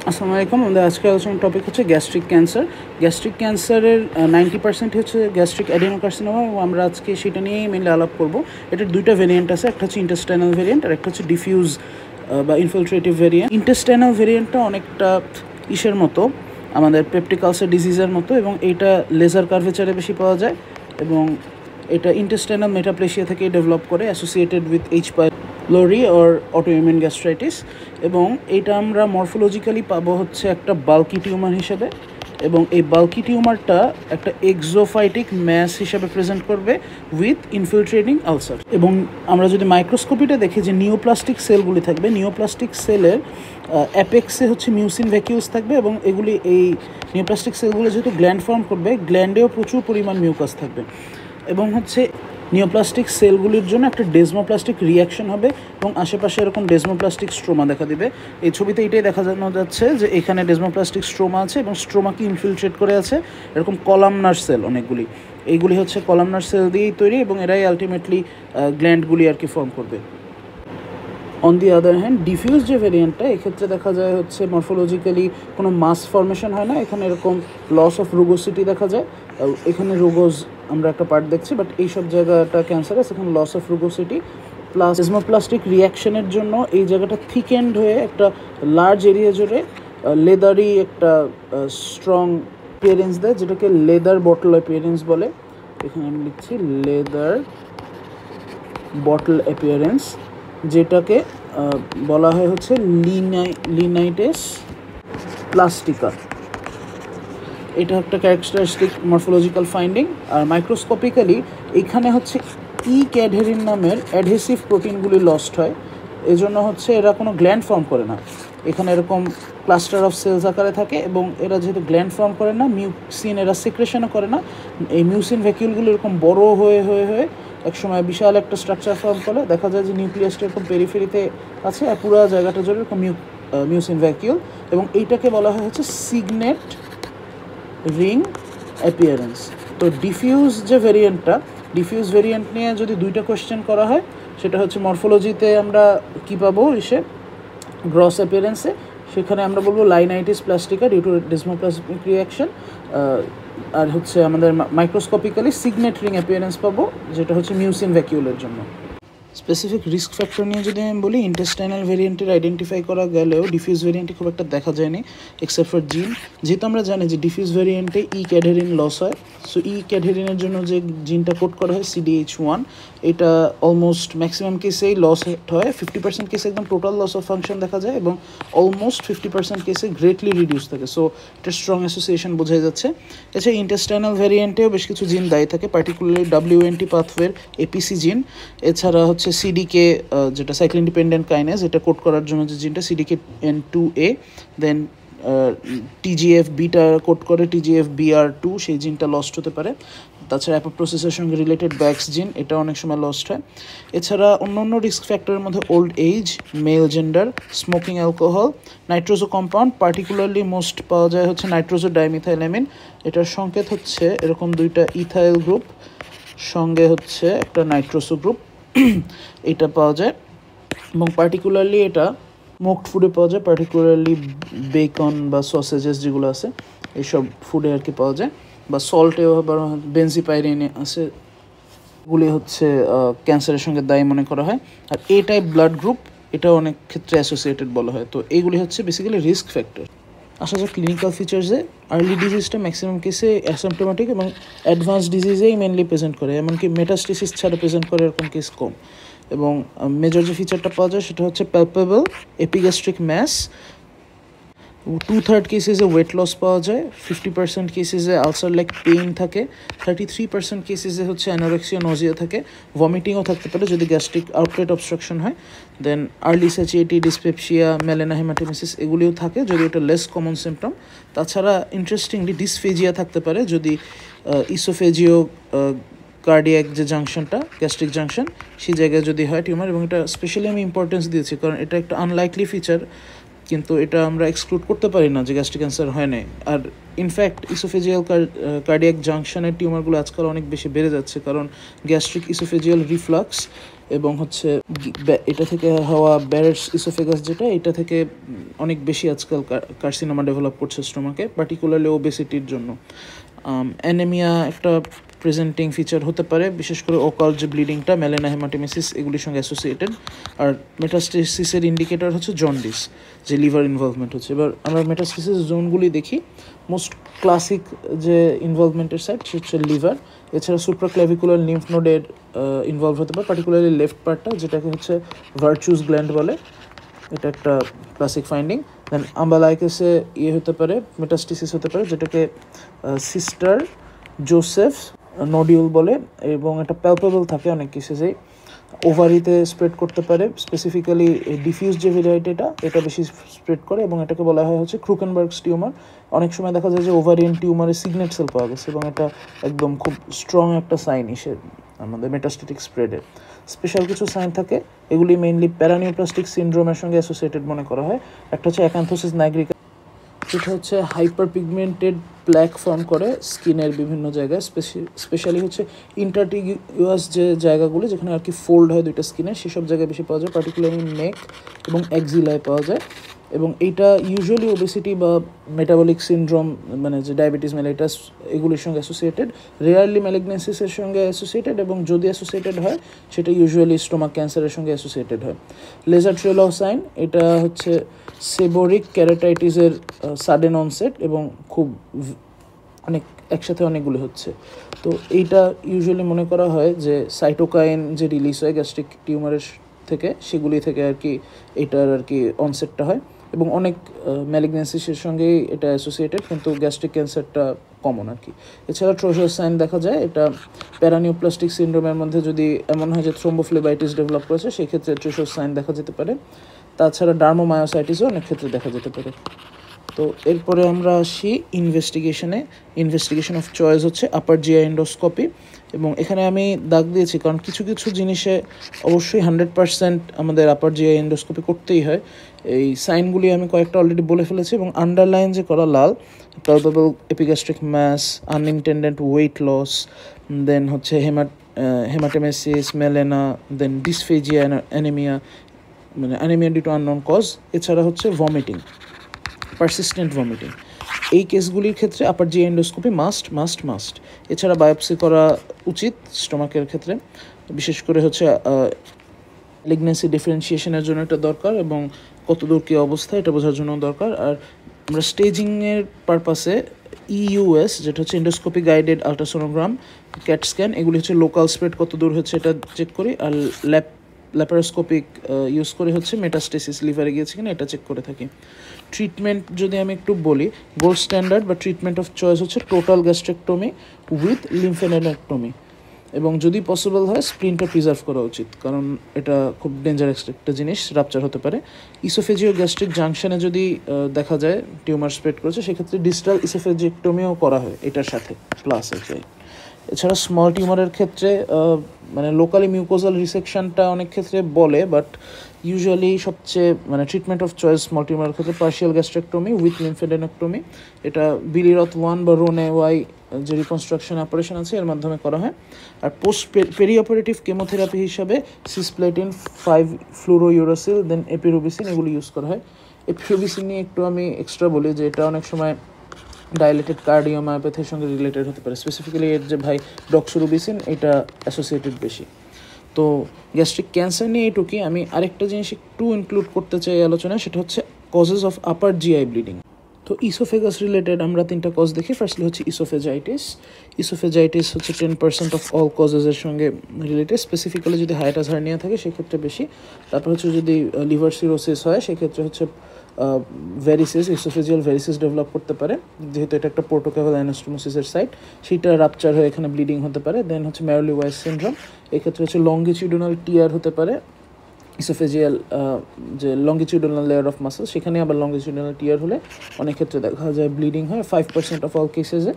আসসালামু আলাইকুম। আমাদের আজকের আলোচনার টপিক হচ্ছে গ্যাস্ট্রিক ক্যান্সার। গ্যাস্ট্রিক ক্যান্সারের 90% হচ্ছে গ্যাস্ট্রিক অ্যাডিনোকার্সিনোমা এবং আমরা আজকে সেটা নিয়েই মেনলি আলাপ করব। এটার দুইটা ভেরিয়েন্ট আছে, একটা হচ্ছে ইন্টেস্টাইনাল ভেরিয়েন্ট আর একটা হচ্ছে ডিফিউজ বা ইনফিলট্রেটিভ ভেরিয়েন্ট। ইন্টেস্টাইনাল ভেরিয়েন্টটা অনেকটা ইসের মতো, আমাদের পেপটিক আলসার ডিজিজের মতো, এবং এইটা লেজার কার্ভেচারে বেশি পাওয়া যায় এবং এটা ইন্টেস্টাইনাল মেটাপ্লেশিয়া থেকে ডেভেলপ করে associated with H Lori or autoimmune gastritis. এবং এটা আমরা মরফোলজিক্যালি পাবো হচ্ছে একটা বাল্কি টিউমার হিসেবে, এবং এই বাল্কি টিউমারটা একটা এক্সোফাইটিক ম্যাস হিসেবে প্রেজেন্ট করবে উইথ ইনফিলট্রেটিং আলসার। এবং আমরা যদি মাইক্রোস্কোপিটা দেখি যে নিওপ্লাস্টিক সেলগুলি থাকবে, নিওপ্লাস্টিক সেলের অ্যাপেক্সে হচ্ছে মিউসিন ভ্যাকিউলস থাকবে এবং এগুলি এই নিওপ্লাস্টিক সেলগুলো যেহেতু গ্ল্যান্ড ফর্ম করবে, গ্ল্যান্ডেও প্রচুর পরিমাণ মিউকাস থাকবে এবং হচ্ছে নিওপ্লাস্টিক সেলগুলির জন্য একটা ডেজমোপ্লাস্টিক রিয়াকশন হবে এবং আশেপাশে এরকম ডেজমোপ্লাস্টিক স্ট্রোমা দেখা দিবে। এই ছবিতে এটাই দেখা যাচ্ছে যে এখানে ডেজমোপ্লাস্টিক স্ট্রোমা আছে এবং স্ট্রোমাকে ইনফিলট্রেট করে আছে এরকম কলামনার সেল অনেকগুলি। এইগুলি হচ্ছে কলামনার সেল দিয়েই তৈরি এবং এরাই আলটিমেটলি গ্ল্যান্ডগুলি আর কি ফর্ম করবে। On the other hand diffuse যে ভেরিয়েন্টটা, এক্ষেত্রে দেখা যায় হচ্ছে মরফোলজিক্যালি কোনো মাস ফর্মেশন হয় না, এখানে এরকম লস অফ রুগোসিটি দেখা যায়। এখানে রুগোজ আমরা একটা পার্ট দেখছি, বাট এইসব জায়গাটা ক্যান্সারাস, এখানে লস অফ রুগোসিটি প্লাস ডেজমোপ্লাস্টিক রিয়াকশনের জন্য এই জায়গাটা থিকেন্ড হয়ে একটা লার্জ এরিয়া জুড়ে লেদারি একটা স্ট্রং অ্যাপিয়ারেন্স দেয়, যেটাকে লেদার বটল অ্যাপিয়ারেন্স বলে। এখানে আমি লিখছি লেদার বটল অ্যাপিয়ারেন্স, যেটাকে বলা হয় হচ্ছে লিনাইটেস প্লাস্টিকা। এটা একটা ক্যারেক্টারিস্টিক মরফোলজিক্যাল ফাইন্ডিং। আর মাইক্রোস্কোপিক্যালি এখানে হচ্ছে ই ক্যাডহেরিন নামের অ্যাডহেসিভ প্রোটিনগুলি লস্ট হয়, এজন্য হচ্ছে এরা কোনো গ্ল্যান্ড ফর্ম করে না। এখানে এরকম ক্লাস্টার অফ সেলস আকারে থাকে এবং এরা যেহেতু গ্ল্যান্ড ফর্ম করে না, মিউসিন এরা সিক্রেশনও করে না, এই মিউসিন ভ্যাকিউলগুলো এরকম বড় হয়ে হয়ে হয়ে একসময় বিশাল একটা স্ট্রাকচার ফর্ম করে। দেখা যায় যে নিউক্লিয়াসটা এরকম পেরিফেরিতে আছে আর পুরো জায়গাটা জুড়ে এরকম মিউসিন ভ্যাকিউল, এবং এইটাকে বলা হয় হচ্ছে সিগনেট রিং অ্যাপিয়ারেন্স। তো ডিফিউজ যে ভেরিয়েন্টটা, ডিফিউজ ভেরিয়েন্ট নিয়ে যদি দুইটা কোয়েশ্চেন করা হয়, সেটা হচ্ছে মরফোলজিতে আমরা কী পাবো এসে গ্রস অ্যাপিয়ারেন্সে, সেখানে আমরা বলবো লাইনাইটিস প্লাস্টিকা ডিউ টু ডেজমোপ্লাস্টিক রিয়াকশন। আর হচ্ছে আমাদের মাইক্রোস্কোপিক্যালি সিগনেট রিং অ্যাপিয়ারেন্স পাবো, যেটা হচ্ছে মিউসিন ভ্যাকিউলের জন্য। স্পেসিফিক রিস্ক ফ্যাক্টর নিয়ে যদি আমি বলি, ইন্টেস্টাইনাল ভেরিয়েন্টের আইডেন্টিফাই করা গেলেও ডিফিউজ ভেরিয়েন্টে খুব একটা দেখা যায়নি এক্সেপ্ট ফর জিন। যেহেতু আমরা জানি যে ডিফিউজ ভেরিয়েন্টে ই ক্যাডহেরিন লস হয়, সো ই ক্যাডহেরিনের জন্য যে জিনটা কোড করা হয় CDH1, এটা অলমোস্ট ম্যাক্সিমাম কেসেই লস হয়। 50% কেসে একদম টোটাল লস অফ ফাংশন দেখা যায় এবং অলমোস্ট 50% কেসে গ্রেটলি রিডিউস থাকে। সো এটা স্ট্রং অ্যাসোসিয়েশন বোঝাই যাচ্ছে। এছাড়া ইন্টেস্টাইনাল ভেরিয়েন্টেও বেশ কিছু জিন দায়ী থাকে, পার্টিকুলারলি WNT পাথওয়ের APC জিন। এছাড়া হচ্ছে CDK, যেটা সাইক্লিন ডিপেন্ডেন্ট কাইনেজ, এটা কোড করার জন্য যে জিনটা CDKN2A, দেন TGF বিটা কোড করে TGF-BR2, সেই জিনটা লস্ট হতে পারে। তাছাড়া অ্যাপোপ্টোসিসের সঙ্গে রিলেটেড ব্যাক্স জিন, এটা অনেক সময় লস্ট হয়। এছাড়া অন্য রিস্ক ফ্যাক্টরের মধ্যে old age, male gender, smoking alcohol, nitroso compound, particularly most পাওয়া যায় হচ্ছে নাইট্রোজো ডাইমিথাইলামিন। এটার সংকেত হচ্ছে এরকম দুইটা ইথাইল গ্রুপ সঙ্গে হচ্ছে একটা নাইট্রোসো গ্রুপ, এটা পাওয়া যায়। এবং পার্টিকুলারলি এটা স্মোকড ফুডে পাওয়া যায়, পার্টিকুলারলি বেকন বা সসেজেস যেগুলো আছে এইসব ফুডে আর কি পাওয়া যায়, বা সল্টেও আবার বেনজিপাইরিনে আছে, এগুলি হচ্ছে ক্যান্সারের সঙ্গে দায়ী মনে করা হয়। আর এ টাইপ ব্লাড গ্রুপ, এটা অনেক ক্ষেত্রে অ্যাসোসিয়েটেড বলা হয়। তো এইগুলি হচ্ছে বেসিক্যালি রিস্ক ফ্যাক্টর। আসা যাক ক্লিনিক্যাল ফিচার্সে, আর্লি ডিজিজটা ম্যাক্সিমাম কেসে অ্যাসিম্পটোমেটিক এবং অ্যাডভান্স ডিজিজেই মেনলি প্রেজেন্ট করে, এমনকি মেটাস্টেসিস ছাড়া প্রেজেন্ট করে এরকম কেস কম। এবং মেজর যে ফিচারটা পাওয়া যায় সেটা হচ্ছে প্যালপেবল এপিগ্যাস্ট্রিক ম্যাস। 2/3 কেসেসে ওয়েট লস পাওয়া যায়, 50% কেসেসে আলসার লাইক পেইন থাকে, 33% কেসেসে হচ্ছে অ্যানোরেক্সিয়া নজিয়া থাকে, ভমিটিংও থাকতে পারে যদি গ্যাস্ট্রিক আউটলেট অবস্ট্রাকশন হয়। দেন আর্লি স্যাচিয়েটি, ডিসপেপসিয়া, মেলেনা হেমাটোমেসিস এগুলিও থাকে, যদি এটা লেস কমন সিমটম। তাছাড়া ইন্টারেস্টিংলি ডিসফেজিয়া থাকতে পারে যদি ইসোফেজিও কার্ডিয়াক যে জাংশনটা, গ্যাস্ট্রিক জাংশন, সেই জায়গায় যদি হয় টিউমার। এবং এটা স্পেশালি আমি ইম্পর্টেন্স দিয়েছি কারণ এটা একটা আনলাইকলি ফিচার, কিন্তু এটা আমরা এক্সক্লুড করতে পারি না যে গ্যাস্ট্রিক ক্যান্সার হয় নাই। আর ইনফ্যাক্ট ইসোফেজিয়াল কার্ডিয়াক জাংশনের টিউমারগুলো আজকাল অনেক বেশি বেড়ে যাচ্ছে, কারণ গ্যাস্ট্রিক ইসোফেজিয়াল রিফ্লাক্স এবং হচ্ছে এটা থেকে হওয়া ব্যারেটস ইসোফেগাস যেটা, এটা থেকে অনেক বেশি আজকাল কার্সিনোমা ডেভেলপ করছে স্টোমাকে, পার্টিকুলারলি ওবেসিটির জন্য। অ্যানেমিয়া একটা প্রেজেন্টিং ফিচার হতে পারে, বিশেষ করে ওকাল যে ব্লিডিংটা, মেলেনা হেমাটোমেসিস এগুলির সঙ্গে অ্যাসোসিয়েটেড। আর মেটাস্টেসিসের ইন্ডিকেটর হচ্ছে জন্ডিস, যে লিভার ইনভলভমেন্ট হচ্ছে। এবার আমরা মেটাস্টেসিস জোনগুলি দেখি। মোস্ট ক্লাসিক যে ইনভলভমেন্টের সাইট সে হচ্ছে লিভার। এছাড়া সুপ্রাক্লাভিকুলার লিম্ফ নোডের ইনভলভ হতে পারে, পার্টিকুলারলি লেফট পার্টটা, যেটাকে হচ্ছে ভার্চুস গ্ল্যান্ড বলে, এটা একটা ক্লাসিক ফাইন্ডিং। দেন আম্বালাইকাসে হতে পারে, মেটাস্টেসিস হতে পারে, যেটাকে সিস্টার জোসেফ নডিউল বলে, এবং এটা প্যালপেবল থাকে অনেক কেসেসেই। ওভারিতে স্প্রেড করতে পারে, স্পেসিফিক্যালি ডিফিউজ যে ভেরিয়েন্ট এটা বেশি স্প্রেড করে, এবং এটাকে বলা হয় হচ্ছে ক্রুকেনবার্গস টিউমার। অনেক সময় দেখা যায় যে ওভারিয়ান টিউমারে সিগনেট সেল পাওয়া গেছে, এবং এটা একদম খুব স্ট্রং একটা সাইন আমাদের মেটাস্টেটিক স্প্রেডের। স্পেশাল কিছু সাইন থাকে, এগুলি মেইনলি প্যারানিওপ্লাস্টিক সিনড্রোমের সঙ্গে অ্যাসোসিয়েটেড মনে করা হয়। একটা হচ্ছে অ্যাকান্থোসিস নাইগ্রিকা, এটা হচ্ছে হাইপার পিগমেন্টেড প্ল্যাক ফর্ম করে স্কিনের বিভিন্ন জায়গায়, স্পেশালি হচ্ছে ইন্টারটিগুয়াস যে জায়গাগুলো যেখানে আর কি ফোল্ড হয় দুইটা স্কিনের, সেসব জায়গায় বেশি পাওয়া যায়, পার্টিকুলারলি নেক এবং এক্সিলায় পাওয়া যায়। এবং এইটা ইউজুয়ালি ওবেসিটি বা মেটাবলিক সিনড্রোম, মানে যে ডায়াবেটিস মেলাইটাস এগুলির সঙ্গে অ্যাসোসিয়েটেড, রেয়ারলি ম্যালিগনেন্সিসের সঙ্গে অ্যাসোসিয়েটেড, এবং যদি অ্যাসোসিয়েটেড হয় সেটা ইউজুয়ালি স্টোমাক ক্যান্সারের সঙ্গে অ্যাসোসিয়েটেড হয়। লেজার ট্রেল অফ সাইন, এটা হচ্ছে সেবোরিক ক্যারাটাইটিসের সাডেন অনসেট, এবং খুব অনেক একসাথে অনেকগুলো হচ্ছে। তো এইটা ইউজুয়ালি মনে করা হয় যে সাইটোকাইন যে রিলিজ হয় গ্যাস্ট্রিক টিউমারের থেকে, সেগুলি থেকে আর কি এটার আর কি অনসেটটা হয়, এবং অনেক ম্যালিগনেন্সিসের সঙ্গেই এটা অ্যাসোসিয়েটেড, কিন্তু গ্যাস্ট্রিক ক্যান্সারটা কমন আর কি। এছাড়া ট্রোজার সাইন দেখা যায়, এটা প্যারানিওপ্লাস্টিক সিনড্রোমের মধ্যে যদি এমন হয় যে থ্রোম্বোফ্লেবাইটিস ডেভেলপ করেছে, সেক্ষেত্রে ট্রোজার সাইন দেখা যেতে পারে। তাছাড়া ডার্মোমায়োসাইটিসও অনেক ক্ষেত্রে দেখা যেতে পারে। তো এরপরে আমরা আসি ইনভেস্টিগেশন অফ চয়েস হচ্ছে আপার জিআই এন্ডোস্কোপি, এবং এখানে আমি দাগ দিয়েছি কারণ কিছু কিছু জিনিসে অবশ্যই 100% আমাদের আপার জিআই এন্ডোস্কোপি করতেই হয়। এই সাইনগুলি আমি কয়েকটা অলরেডি বলে ফেলেছি, এবং আন্ডারলাইন যে করা লাল, palpable epigastric mass, unintended weight loss, then হচ্ছে haematemesis, melaena, then dysphagia, anaemia, মানে anaemia due to unknown cause, এছাড়া হচ্ছে ভমিটিং, পারসিস্টেন্ট ভমিটিং। এই কেসগুলির ক্ষেত্রে আপার জিআই এন্ডোস্কোপি মাস্ট। এছাড়া বায়োপসি করা উচিত স্টোমাকের ক্ষেত্রে, বিশেষ করে হচ্ছে লিগনেন্সি ডিফারেন্সিয়েশনের জন্য এটা দরকার, এবং কতদূর কী অবস্থা এটা বোঝার জন্য দরকার। আর আমরা স্টেজিংয়ের পারপাসে ইউএস, যেটা হচ্ছে endoscopy guided ultrasonogram, cat scan, এগুলি হচ্ছে লোকাল স্প্রেড কত দূর হচ্ছে এটা চেক করি, আর ল্যাপারোস্কোপিক ইউজ করে হচ্ছে মেটাস্টেসিস লিভারে গিয়েছে কিনা এটা চেক করে থাকি। ট্রিটমেন্ট যদি আমি একটু বলি, গোল্ড স্ট্যান্ডার্ড বা ট্রিটমেন্ট অফ চয়েস হচ্ছে টোটাল গ্যাস্ট্রেক্টমি উইথ লিম্ফেডেনেক্টমি, এবং যদি পসিবল হয় স্প্লিনটা প্রিজার্ভ করা উচিত, কারণ এটা খুব ডেঞ্জারাস একটা জিনিস, রাপচার হতে পারে। ইসোফেজিও গ্যাস্ট্রিক জাংশনে যদি দেখা যায় টিউমার স্প্রেড করেছে, সেক্ষেত্রে ডিস্টাল ইসোফেজিক্টমিও করা হয় এটার সাথে প্লাস এটাই। এছাড়া স্মল টিউমারের ক্ষেত্রে মানে লোকালি মিউকোজাল রিসেকশনটা অনেক ক্ষেত্রে বলে, বাট ইউজুয়ালি সবচেয়ে মানে ট্রিটমেন্ট অফ চয়েস স্মল টিউমারের ক্ষেত্রে পার্শিয়াল গ্যাস্ট্রেক্টমি উইথ লিম্ফেডেনেক্টমি, এটা বিলিরথ 1 বা রোনে ওয়াই যে রিকনস্ট্রাকশন অপারেশন আছে এর মাধ্যমে করা হয়। আর পোস্ট পেরি অপারেটিভ কেমোথেরাপি হিসাবে সিসপ্লেটিন, 5 ফ্লুরোইউরাসিল, দেন এপিরুবিসিন এগুলো ইউজ করা হয়। এপিরুবিসিন নিয়ে একটু আমি এক্সট্রা বলি যে এটা অনেক সময় ডাইলেটেড কার্ডিওমায়োপ্যাথির সঙ্গে রিলেটেড হতে পারে, স্পেসিফিক্যালি এর যে ডক্সোরুবিসিন এটা অ্যাসোসিয়েটেড বেশি। তো গ্যাস্ট্রিক ক্যান্সার নিয়ে এটুকুই। আমি আরেকটা জিনিস একটু ইনক্লুড করতে চাই আলোচনায়, সেটা হচ্ছে causes of upper GI bleeding. তো ইসোফেগাস রিলেটেড আমরা 3টা কজ দেখি। ফার্স্টলি হচ্ছে ইসোফেজাইটিস হচ্ছে 10% অফ অল কজেসের সঙ্গে রিলেটেড, স্পেসিফিক্যালি যদি হাইটাস হার্নিয়া থাকে সেক্ষেত্রে বেশি। তারপর হচ্ছে যদি লিভার সিরোসিস হয় সেক্ষেত্রে হচ্ছে ভ্যারিসিস, ইসোফেজিয়াল ভ্যারিসিস ডেভেলপ করতে পারে, যেহেতু এটা একটা পোর্টোক্যাভাল অ্যানাস্টোমোসিসের সাইট, সেটা রাপচার হয়ে এখানে ব্লিডিং হতে পারে। দেন হচ্ছে ম্যারলি ওয়াইস সিনড্রোম, এক্ষেত্রে হচ্ছে লঙ্গিটিউডিনাল টিয়ার হতে পারে, ইসোফেজিয়াল যে লঙ্গিটিউডিনাল লেয়ার অফ মাসেল, সেখানে আবার লঙ্গিটিউডিনাল টিয়ার হলে অনেক ক্ষেত্রে দেখা যায় ব্লিডিং হয় 5% অফ অল কেসেসে।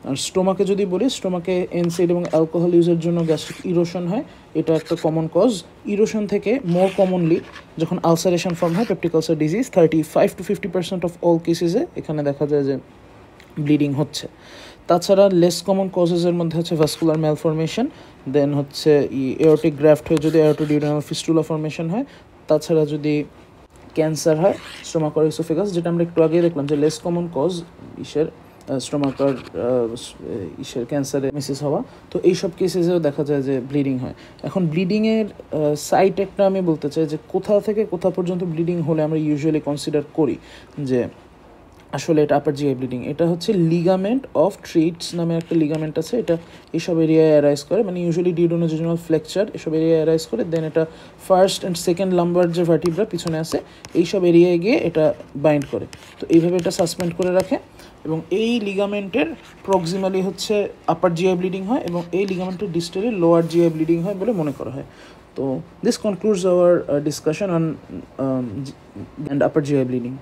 আর স্টোমাকে যদি বলি, স্টোমাকে এনসেড এবং অ্যালকোহল ইউজের জন্য গ্যাস্ট্রিক ইরোশন হয়, এটা একটা কমন কজ। ইরোশন থেকে মোর কমনলি যখন আলসারেশন ফর্ম হয়, peptic ulcer disease, 35 to 50% of all কেসেসে এখানে দেখা যায় যে ব্লিডিং হচ্ছে। তাছাড়া লেস কমন কজেসের মধ্যে হচ্ছে ভাস্কুলার ম্যালফরমেশন, দেন হচ্ছে এওরটিক গ্রাফট হয়ে যদি এওরটোডিউডিনাল ফিস্টুলা ফরমেশন হয়, তাছাড়া যদি ক্যান্সার হয় স্টোমাক অর ইসোফেগাস, যেটা আমরা একটু আগেই দেখলাম যে লেস কমন কজ ইসের স্টোমাক অর ইসের ক্যান্সারে মিসিস হওয়া। তো এইসব কেসেসেও দেখা যায় যে ব্লিডিং হয়। এখন ব্লিডিংয়ের সাইট একটা আমি বলতে চাই যে কোথা থেকে কোথা পর্যন্ত ব্লিডিং হলে আমরা ইউজুয়ালি কনসিডার করি যে আসলে এটা আপার জিআই ব্লিডিং। এটা হচ্ছে লিগামেন্ট অফ ট্রিটস নামে একটা লিগামেন্ট আছে, এটা এইসব এরিয়ায় অ্যারাইজ করে, মানে ইউজুয়ালি ডিউডোনোজেনাল ফ্লেকচার এসব এরিয়ায় অ্যারাইজ করে, দেন এটা ফার্স্ট অ্যান্ড সেকেন্ড লাম্বার যে ভার্টিব্রা পিছনে আছে এইসব এরিয়ায় গিয়ে এটা বাইন্ড করে। তো এইভাবে এটা সাসপেন্ড করে রাখে এবং এই লিগামেন্টের প্রক্সিমালি হচ্ছে আপার জিআই ব্লিডিং হয় এবং এই লিগামেন্টের ডিস্টালি লোয়ার জিআই ব্লিডিং হয় বলে মনে করা হয়। তো this concludes hour discussion on and upper GI bleeding.